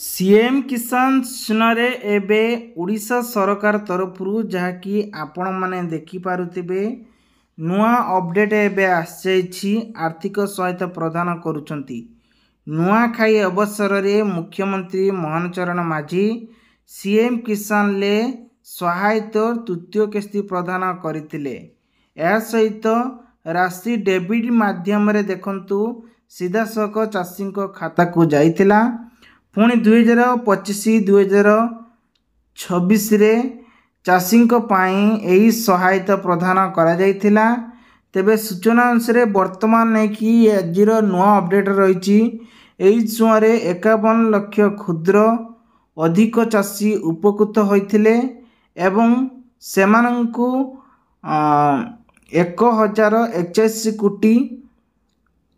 CM किसान योजन एबे ओडिशा सरकार तरफरु जहाँकि आपण माने देखि पारुथिबे नुआ अपडेट एबे आछि आर्थिक सहायता प्रदान करुचंती। नुआखाई अवसर रे मुख्यमंत्री मोहन चरण माझी सीएम किसान ले सहायता तृतीय किस्ती प्रदान करथिले। या सहित राशि डेबिट माध्यम रे देखंतु सीधा सक चाषी खाता को जाइतिला। पुणी 2025-2026 रे चाषी यही सहायता प्रदान करा जाइतिला। तेबे सूचना अनुसार वर्तमान नहीं कि आज नुआ अपडेट रही छुआरे 51 लाख क्षुद्र अधिक चाषी उपकृत होइथिले एवं सेमानंकु 1041 कोटी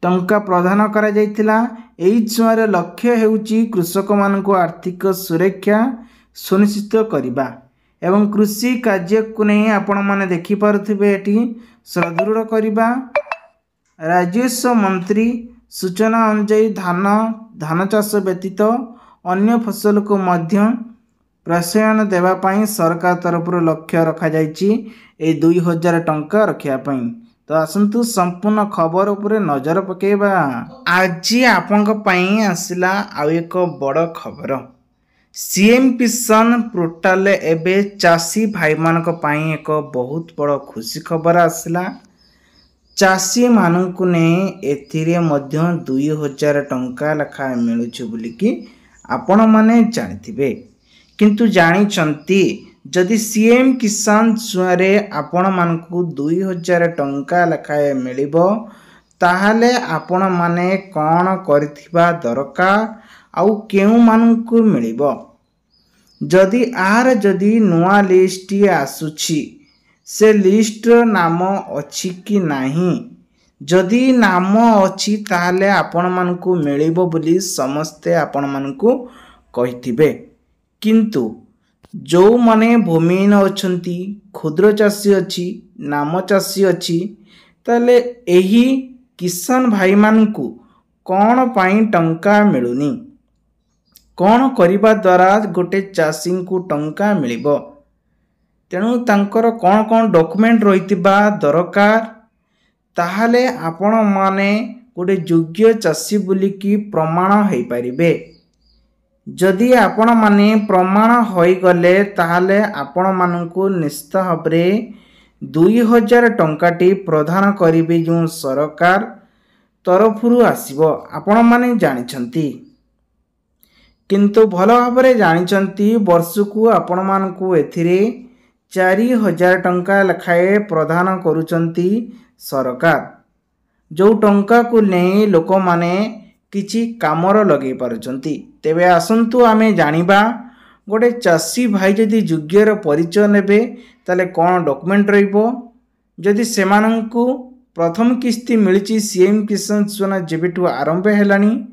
टंका प्रदान करा जाइतिला। एही छुआरे लक्ष्य हेउची कृषक मानक आर्थिक सुरक्षा सुनिश्चित करिबा एवं कृषि कार्य को नहीं आपण माने देखि पारुथिबे एटी सुदृढ़ करिबा। राजस्व मंत्री सूचना अनुसार धान चाष व्यतीत अन्य फसल को मध्य प्रशयन देवा पई सरकार तरफ लक्ष्य रखा जाइछि 2000 टंका रखिया पई। तो आसंतु संपूर्ण खबर उपरे नजर पकेबा। आज आपंक पई आसिला आउ एक बड़ खबर। सीएम किसान पोर्टल एबे चाषी भाई मानक पई एक बहुत बड़ खुशी खबर आसिला। चाषी मानकु ने एथिरे मध्य 2000 टंका लखा मिलुछु बोलिकी आपण माने जानिथिबे। किंतु जानी चंती जदि सीएम किसान जुआरे आपण मानकु 2000 टंका लखाए मिलिबो ताहाले आपण माने कोन करथिबा दरकार आउ केउ मानकु मिलिबो। जदि नुआ लिस्ट आसुछि से लिस्ट नाम अछि कि नाही। जदि नाम अछि ताहाले आपण मानकु मिलिबो बोली समस्ते आपण मानकु कहिथिबे। किंतु जो माने भूमिहीन अछंती क्षुद्र चाषी अच्छी नाम चाषी अच्छी ताले एही किसान भाई मानकु कौन पाई टंका मिलुनी। कौन करिबा द्वारा गोटे चाषी को टंका मिलिबो। तेणु तांकर कौन कौन डॉक्यूमेंट रहितिबा दरकार ताहाले आपण माने गोटे योग्य चाषी बोलिकी प्रमाण हेई परिबे। जदि आपण माने प्रमाण होई गले ताहाले आपण मानकु निश्चित भाबरे 2000 टंकाटी प्रदान करिबे जो सरकार तरफरु आसीबो आपण माने जानिछंती। किंतु भलो भाबरे जानिछंती वर्षकु आपण मानकु एथिरे 4000 टंका लखाए प्रदान करूचंती सरकार। जो टंका को नै लोक माने किछि कामर लगे पारुचंती। तेबे आसंतु आमे जानिबा गोटे चाषी भाई जदि योग्यर परिचय नेबे ताले कौन डॉक्यूमेंट रहिबो। जदि सेमानंकु प्रथम किस्ती मिलिछि सीएम किसान योजना जेबेठु आरंभ हेलानी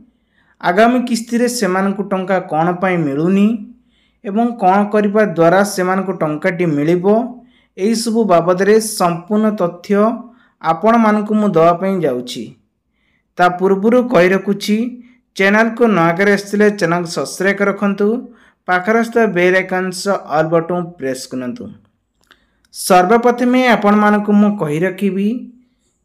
आगामी किस्ती रे सेमानंकु टंका कौन पाई मिलुनी एवं कौन करिबा द्वारा सेमानंकु टंकाटी मिलिबो। एही सब बाबद रे संपूर्ण तथ्य आपण मानकु मु दवा पई जाउछि। ता पूर्वरु कहि रखुछि चैनल को नया करे आसले चैनल सब्सक्राइब रखंतु पाखरस्थ bell icon all button press करंतु। सर्वप्रथम आपण मानकु मु कहि रखिबी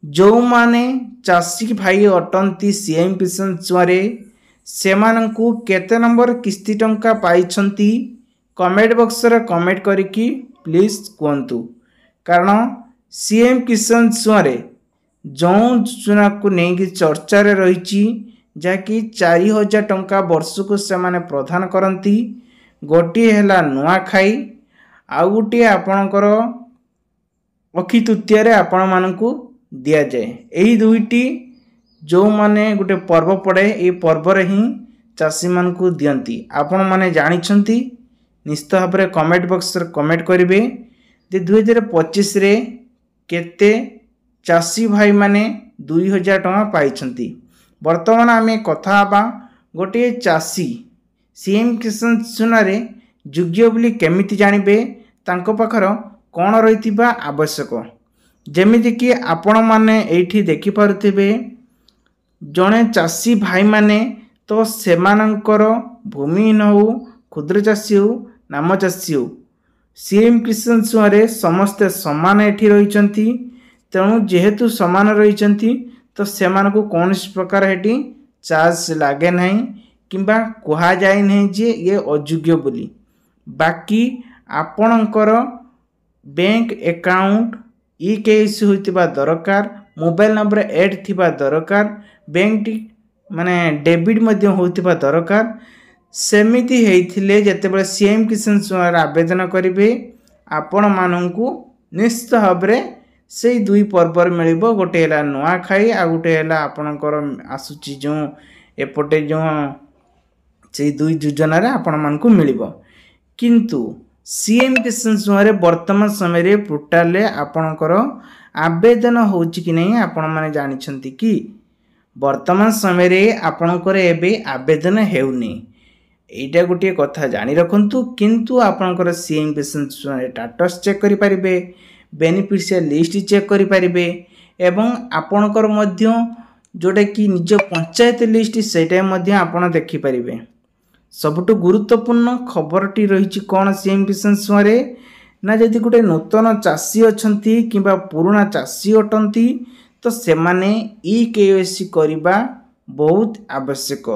जो माने चाषी भाई अटंती सीएम किसान जुआरे सेमानंकु केते नंबर किस्ती टंका पाइछंती कमेंट बॉक्स रे कमेंट करिकी प्लीज कहंतु। कारण सीएम किसान जुआरे जो योजना को नहीं चर्चा रे रही जहाँकि 4000 टंका वर्ष को से माने प्रदान करती। गोटे है नुआखाई आउ गोटे आपणकर अक्षी तृतीय रे आपण मानकु दिया जाए। यही दुईटी जो माने गोटे पर्व पड़े ये पर्व रे ही चाषी मानकु दियंती। आपण माने जानिछंती निश्चित भाव में कमेंट बॉक्स रे कमेंट करिवे जे 2025 रे केते चाषी भाई माने 2000 टंका पाइछंती। वर्तमान आमे कथा बा गोटे चाषी सीएम किसान योजना रे योग्य बोली केमिति जानिबे तांको पाखर कोन रहितिबा आवश्यक। जेमिति कि आपण माने एठी देखि पारुथिबे जणे चाषी भाई माने तो सेमानंकर भूमिहीन हो क्षुद्र चाषी हो नाम चाषी हो सीएम किसान सुआरे समस्ते समान एठी रहिचंती। तेणु जेहेतु समान रहिचंती तो सेमानकु कौन प्रकार हेटी चार्ज लागे नहीं किंबा कहा जाए नहीं जे ये अयोग्य बोली। बाकी आपणकर बैंक अकाउंट ई-केवाईसी होइतिबा दरकार, मोबाइल नंबर ऐड थिबा दरकार, बैंक टी माने डेबिट मध्य होइतिबा दरकार। सेमिति हेइथिले जेतेबेले सीएम किसान सुआरे आवेदन करिवे आपण माननकु निश्चित भाबरे से दुई पर्वर मिलिबो। गोटे हैला नुआखाई आ गोटे हैला आपणकर आसुची जो एपटे जो से दुई योजना रे आपण मानकु मिलिबो। किंतु सीएम किसान सुआरे वर्तमान समय रे पोर्टल रे आपणकर आवेदन होउची कि नहीं आपण माने जानि छंती कि वर्तमान समय रे आपणकर एबे आवेदन हेउनी। एटा गोटे कथा जानि रखंतु। किंतु आपणकर सीएम किसान सुआरे स्टेटस चेक करि परिबे, बेनिफिशियल लिस्ट चेक करि परिबे एवं आपणकर मध्य जोटा कि निज पंचायत लिस्ट सेटा मध्य आपण देखि परिबे। सबुठु गुरुत्वपूर्ण खबरटी रही कौन सीएम किसान सुआरे ना जदि गोटे नूतन चाषी अछंती किंबा पुराना चाषी अटंती तो सेमाने ई-केवाईसी करिबा बहुत आवश्यक।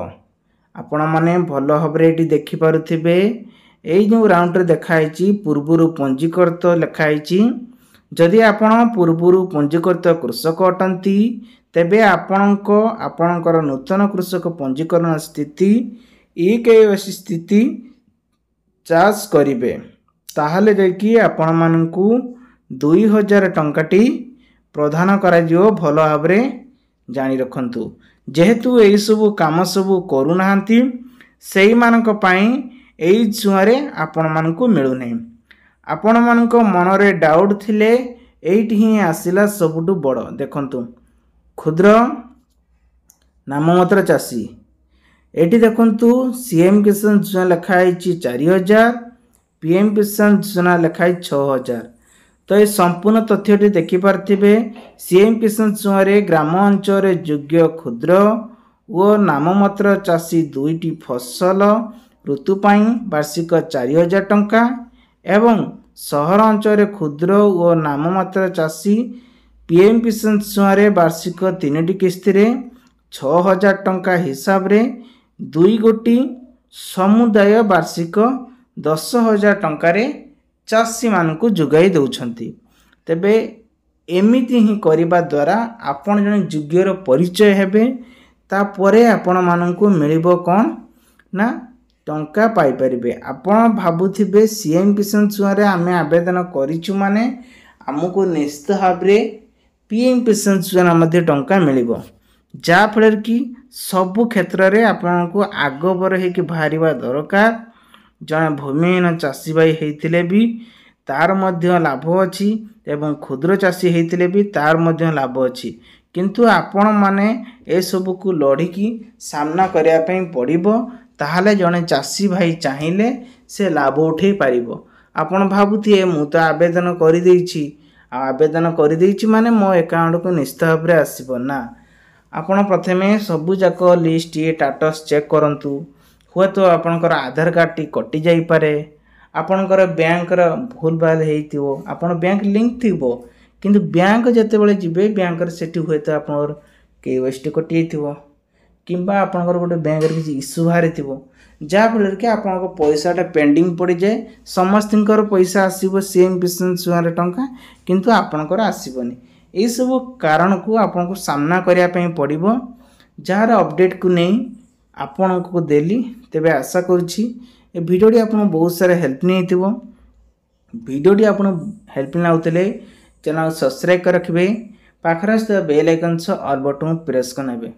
आपण माने भल भाबरे एटी देखि पारुथिबे एई जो राउंड रे देखाइछि पूर्वरु पंजीकृत लेखाइछि। जदि आपण पूर्वरु पंजीकृत कृषक अटंती तेबे आपणकर नूतन कृषक पंजीकरण स्थिति ई-केवाईसी स्थिति जांच करिवे। ताहले देखि आपण मानकु 2000 टंकाटी प्रदान करा जिवो। भल भाबरे जानि रखंतु। जेहेतु एई सब काम सब करू नाहंती सेई मानक पई एई सुआरे आपण मानकु मिलु नै। आपण मानक मन रे डाउट थिले एइठी ही आसिला सबुटु बड़ देखंतु क्षुद्र नाममात्र चाषी। एटी देखंतु सीएम किसान योजना लिखाई 4000, पीएम किसान योजना लिखाई 6000। तो ये संपूर्ण तथ्यटी देखि पार्थिबे सीएम किसान सुआरे ग्राम अंचल योग्य क्षुद्र और नाममात्र चाषी दुईटी फसल ऋतु पाई वार्षिक 4000 टंका एवं सहर अंचल क्षुद्र और नाममात्र चाषी पीएम किसान सुआरे वार्षिक 3टी किस्ती रे 6000 टंका हिसाब रे दुई गोटी समुदाय वार्षिक 10,000 टंका रे चाषी मानकु जुगाई दउछंती। तेबे एमिति ही करिबा द्वारा आपण जने योग्यर परिचय हेबे। तापरे आपण मानकु मिलिबो कोन ना टंका पाई परिबे। आपण भाबुथिबे सीएम किसान सुआरे आमे आवेदन करिछु माने हमकु निश्चित भाबरे पीएम किसान सुआरे मध्ये टंका मिलिबो। जा फलर कि सबु क्षेत्र रे आपनको आगबर हे कि बाहरिबा दरकार। जने भूमिहीन चाषी भाई हेतिले भी तार मध्य लाभ अछि एवं क्षुद्र चाषी हेतिले भी तार मध्य लाभ अछि। किंतु आपण माने ए सब को लड़ी की सामना करिया पई पड़िबो। ताहाले जने चाषी भाई चाहिले से लाभ उठे पारिबो। आपण भाबुथि मु तो आवेदन करि देइछि, आवेदन करि देइछि माने मो अकाउंट को निश्चित भाबरे आसीबो ना। आपण प्रथमे सबु जाक लिस्ट ये स्टेटस चेक करंतु। हुए तो आपणकर आधार कार्ड टी कटि जाई पारे, आपणकर बैंक रा भूल भाल हेइथिबो, आपण बैंक लिंक थिबो किंतु बैंक जेतेबेले जिबे बैंक रे सेठी हुए तो आपणकर केवाईसी कटि जाइथिबो किंबा आपणकर गोटे बैंक रे किछि इश्यू बाहरिथिबो जा फल के आपणकर पैसाटा पेंडिंग पड़ी जाए। समस्तଙ୍କର पैसा आसीबो सीएम किसान सुआरे टंका किंतु आपणकर आसीबोनी। ए सब कारण को आपनको सामना करिया पई पड़िबो। जार अपडेट को नहीं आपनको देली तेबे आशा करूछि ए वीडियोटी आपन बहुत सारा हेल्प नहीं थिबो। वीडियोटी आपन हेल्प लाउतले चैनल सब्सक्राइब कर रखिबे, पाखरस बेल आइकन से ऑल बटन प्रेस करनेबे।